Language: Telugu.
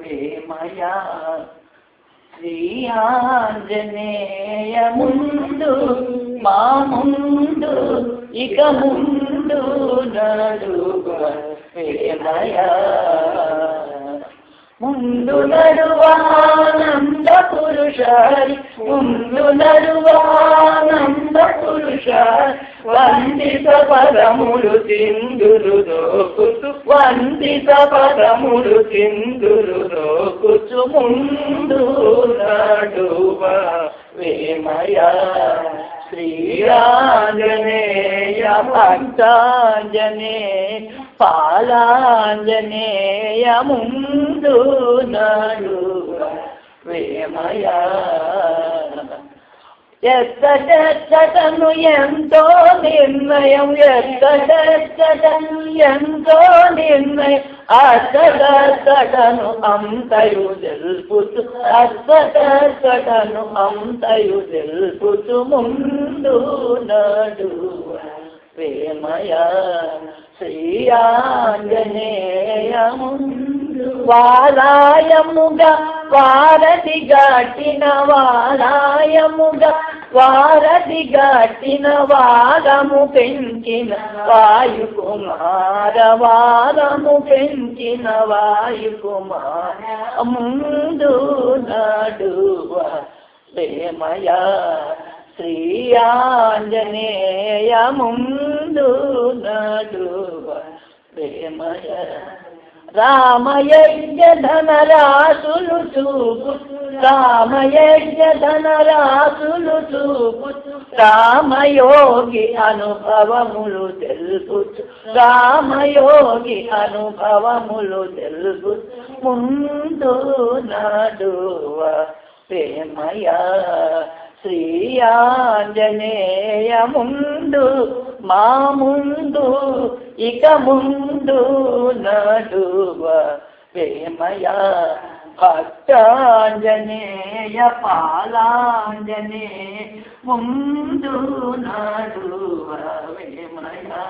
వేమయా శ్రీ ఆంజనేయ ముందు మా ముందు ఇక ముందు నడువ వేమయా ముందు నడువానంద పురుషారి ముందు నడువానంద పురుషారి వందిత పదములు సింధురు దోకుచు వందిత పదములు సింధురు దోకుచు ముందు నడువ వేమయా శ్రీరాంజనేయ భక్తాంజనేయ పాలాంజనేయ ముందు నడువ వేమయా ఎత్తటను ఎంతో నిర్ణయం ఎత్తటను ఎంతో నిర్ణయం అత్తటను అంతయు తెలుపుతు అత్తటను అంతయు తెలుపుతు ముందు నడువ వేమయా శ్రీ ఆంజనేయ ముందు వారాయముగా వారధి గాటిన వారాయముగా వారధి గాటిన వారము పెంచిన వాయుకుమార వారము పెంచిన వాయుకుమార ముందు నడువ వేమయా శ్రీ ఆంజనేయ ముందు నడువ వేమయా రామయజ్ఞ ధనరాసులు చూపు రామయజ్ఞ ధనరాసులు చూపు రామయోగి అనుభవములు తెలుపుచు రామయోగి అనుభవములు తెలుపు ముందు నడువ వేమయా శ్రీ ఆంజనేయ ముందు మా ముందు ఇక ముందు నడువ వేమయా భక్తాంజనేయ పాలాంజనేయ ముందు నడువ వేమయా